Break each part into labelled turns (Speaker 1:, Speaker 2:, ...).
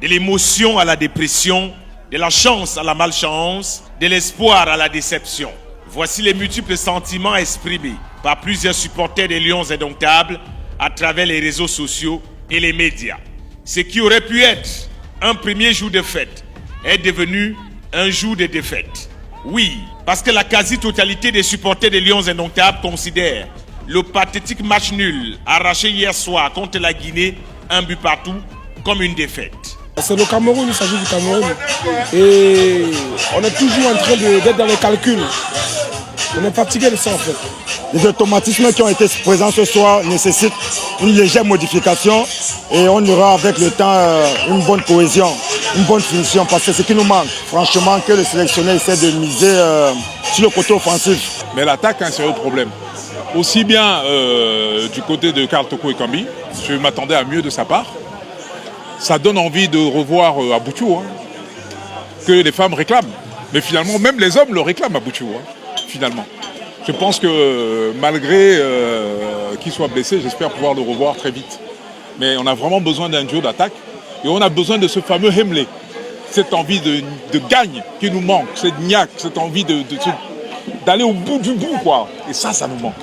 Speaker 1: de l'émotion à la dépression, de la chance à la malchance, de l'espoir à la déception. Voici les multiples sentiments exprimés par plusieurs supporters des Lions indomptables à travers les réseaux sociaux et les médias. Ce qui aurait pu être un premier jour de fête est devenu un jour de défaite. Oui, parce que la quasi-totalité des supporters des Lions indomptables considèrent le pathétique match nul arraché hier soir contre la Guinée, un but partout, comme une défaite.
Speaker 2: C'est le Cameroun, il s'agit du Cameroun. Et on est toujours en train d'être dans les calculs. On est fatigué de ça en fait.
Speaker 3: Les automatismes qui ont été présents ce soir nécessitent une légère modification et on aura avec le temps une bonne cohésion, une bonne finition parce que c'est ce qui nous manque. Franchement, que le sélectionneur essaie de miser sur le côté offensif.
Speaker 4: Mais l'attaque a un sérieux problème. Aussi bien du côté de Karl Toko Ekambi, je m'attendais à mieux de sa part. Ça donne envie de revoir Abouchou, que les femmes réclament. Mais finalement, même les hommes le réclament, Abouchou, finalement. Je pense que malgré qu'il soit blessé, j'espère pouvoir le revoir très vite. Mais on a vraiment besoin d'un duo d'attaque. Et on a besoin de ce fameux Hemley. Cette envie de gagne qui nous manque, cette niaque, cette envie d'aller au bout du bout, quoi. Et ça nous manque.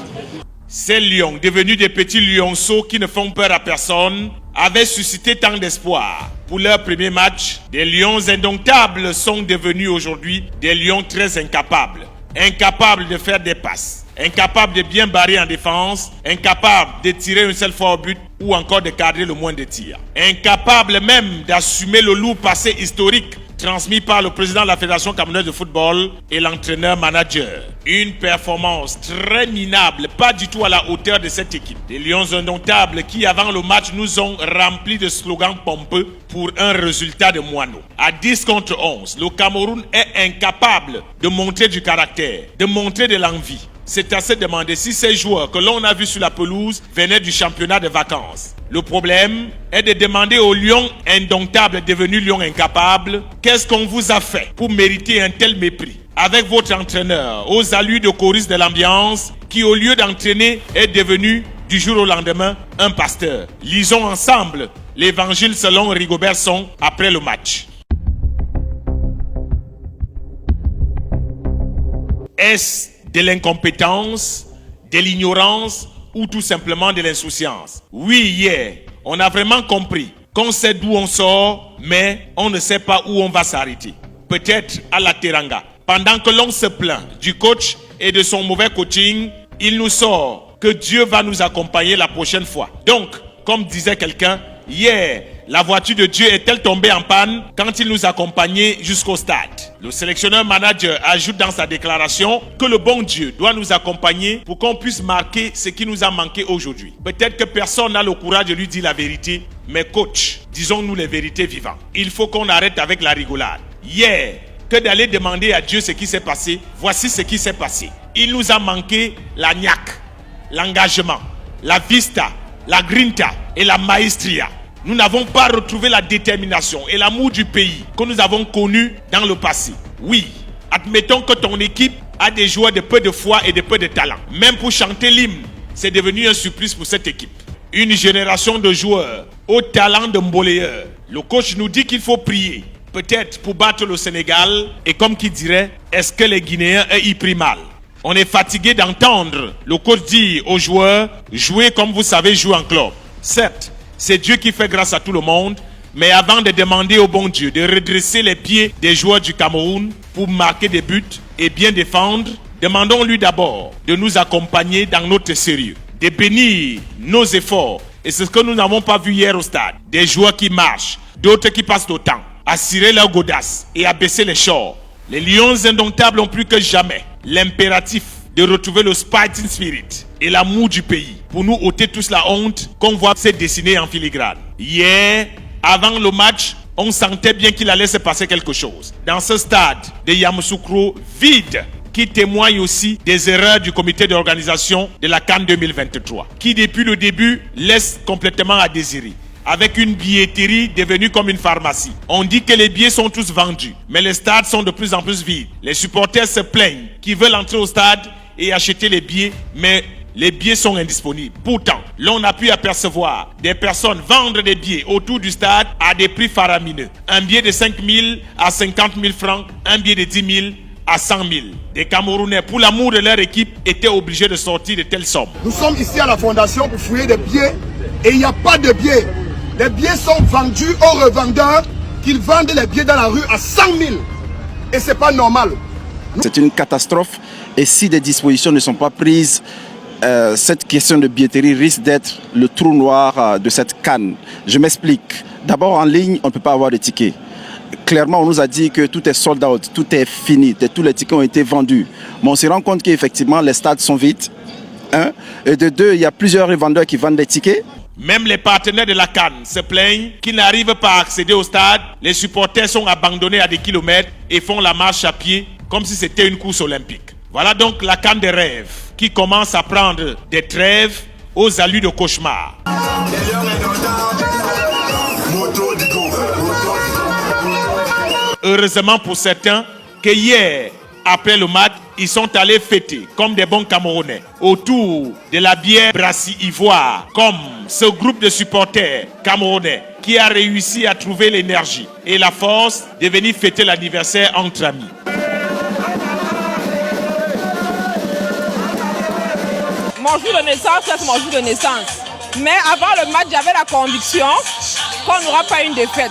Speaker 1: Ces lions, devenus des petits lionceaux qui ne font peur à personne, avaient suscité tant d'espoir. Pour leur premier match, des lions indomptables sont devenus aujourd'hui des lions très incapables. Incapables de faire des passes, incapables de bien barrer en défense, incapables de tirer une seule fois au but ou encore de cadrer le moindre tir. Incapables même d'assumer le lourd passé historique transmis par le président de la Fédération camerounaise de football et l'entraîneur-manager. Une performance très minable, pas du tout à la hauteur de cette équipe. Les Lions indomptables qui, avant le match, nous ont rempli de slogans pompeux pour un résultat de moineau. À 10 contre 11, le Cameroun est incapable de montrer du caractère, de montrer de l'envie. C'est à se demander si ces joueurs que l'on a vus sur la pelouse venaient du championnat de vacances. Le problème est de demander aux lions indomptables devenus lions incapables qu'est-ce qu'on vous a fait pour mériter un tel mépris. Avec votre entraîneur, aux allures de chorus de l'ambiance, qui au lieu d'entraîner est devenu du jour au lendemain un pasteur. Lisons ensemble l'évangile selon Rigobert Song après le match. Est-ce de l'incompétence, de l'ignorance ou tout simplement de l'insouciance? Oui, hier, on a vraiment compris qu'on sait d'où on sort, mais on ne sait pas où on va s'arrêter. Peut-être à la Teranga. Pendant que l'on se plaint du coach et de son mauvais coaching, il nous sort que Dieu va nous accompagner la prochaine fois. Donc, comme disait quelqu'un, hier, la voiture de Dieu est-elle tombée en panne quand il nous accompagnait jusqu'au stade? Le sélectionneur-manager ajoute dans sa déclaration que le bon Dieu doit nous accompagner pour qu'on puisse marquer ce qui nous a manqué aujourd'hui. Peut-être que personne n'a le courage de lui dire la vérité, mais coach, disons-nous les vérités vivantes. Il faut qu'on arrête avec la rigolade. Hier, que d'aller demander à Dieu ce qui s'est passé, voici ce qui s'est passé. Il nous a manqué la niaque, l'engagement, la vista, la grinta et la maestria. Nous n'avons pas retrouvé la détermination et l'amour du pays que nous avons connu dans le passé. Oui, admettons que ton équipe a des joueurs de peu de foi et de peu de talent. Même pour chanter l'hymne, c'est devenu un supplice pour cette équipe. Une génération de joueurs au talent de mboléeurs. Le coach nous dit qu'il faut prier, peut-être pour battre le Sénégal. Et comme qui dirait, est-ce que les Guinéens y prient mal? On est fatigué d'entendre le coach dire aux joueurs, jouez comme vous savez jouer en club. Certes, c'est Dieu qui fait grâce à tout le monde, mais avant de demander au bon Dieu de redresser les pieds des joueurs du Cameroun pour marquer des buts et bien défendre, demandons-lui d'abord de nous accompagner dans notre sérieux, de bénir nos efforts. Et c'est ce que nous n'avons pas vu hier au stade. Des joueurs qui marchent, d'autres qui passent le temps, à cirer leur godasse et à baisser les shorts. Les Lions indomptables ont plus que jamais l'impératif de retrouver le fighting spirit et l'amour du pays pour nous ôter tous la honte qu'on voit se dessiner en filigrane. Hier, avant le match, on sentait bien qu'il allait se passer quelque chose. Dans ce stade de Yamoussoukro vide, qui témoigne aussi des erreurs du comité d'organisation de la CAN 2023, qui depuis le début laisse complètement à désirer. Avec une billetterie devenue comme une pharmacie. On dit que les billets sont tous vendus, mais les stades sont de plus en plus vides. Les supporters se plaignent, qui veulent entrer au stade et acheter les billets, mais les billets sont indisponibles. Pourtant, l'on a pu apercevoir des personnes vendre des billets autour du stade à des prix faramineux. Un billet de 5 000 à 50 000 francs, un billet de 10 000 à 100 000. Des Camerounais, pour l'amour de leur équipe, étaient obligés de sortir de telles sommes.
Speaker 5: Nous sommes ici à la fondation pour fouiller des billets et il n'y a pas de billets. Les billets sont vendus aux revendeurs qui vendent les billets dans la rue à 100 000. Et ce n'est pas normal.
Speaker 6: C'est une catastrophe et si des dispositions ne sont pas prises, cette question de billetterie risque d'être le trou noir de cette CAN. Je m'explique. D'abord, en ligne, on ne peut pas avoir de tickets. Clairement, on nous a dit que tout est sold out, tout est fini, tous les tickets ont été vendus. Mais on se rend compte qu'effectivement, les stades sont vides. Et de deux, il y a plusieurs revendeurs qui vendent des tickets.
Speaker 1: Même les partenaires de la CAN se plaignent qu'ils n'arrivent pas à accéder au stade. Les supporters sont abandonnés à des kilomètres et font la marche à pied comme si c'était une course olympique. Voilà donc la CAN des rêves qui commence à prendre des trêves aux allures de cauchemar. Heureusement pour certains que hier, après le match, ils sont allés fêter comme des bons Camerounais autour de la bière Brassie Ivoire, comme ce groupe de supporters camerounais qui a réussi à trouver l'énergie et la force de venir fêter l'anniversaire entre amis.
Speaker 7: Mon jour de naissance, c'est mon jour de naissance. Mais avant le match, j'avais la conviction qu'on n'aura pas une défaite.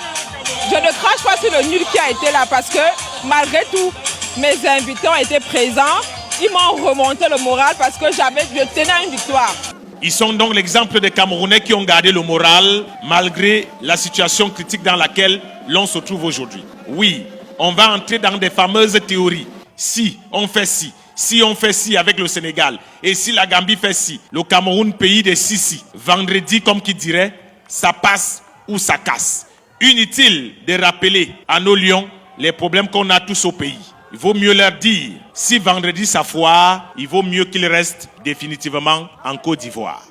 Speaker 7: Je ne crache pas sur le nul qui a été là parce que malgré tout, mes invités ont été présents. Ils m'ont remonté le moral parce que je tenais à une victoire.
Speaker 1: Ils sont donc l'exemple des Camerounais qui ont gardé le moral malgré la situation critique dans laquelle l'on se trouve aujourd'hui. Oui, on va entrer dans des fameuses théories. Si on fait ci, si on fait ci avec le Sénégal, et si la Gambie fait ci, le Cameroun, pays des si. Vendredi, comme qui dirait, ça passe ou ça casse. Inutile de rappeler à nos lions les problèmes qu'on a tous au pays. Il vaut mieux leur dire, si vendredi ça foire, il vaut mieux qu'ils restent définitivement en Côte d'Ivoire.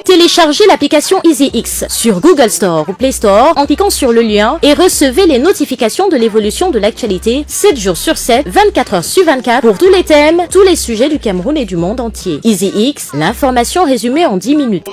Speaker 8: Téléchargez l'application EasyX sur Google Store ou Play Store en cliquant sur le lien et recevez les notifications de l'évolution de l'actualité 7 jours sur 7, 24 heures sur 24 pour tous les thèmes, tous les sujets du Cameroun et du monde entier. EasyX, l'information résumée en 10 minutes.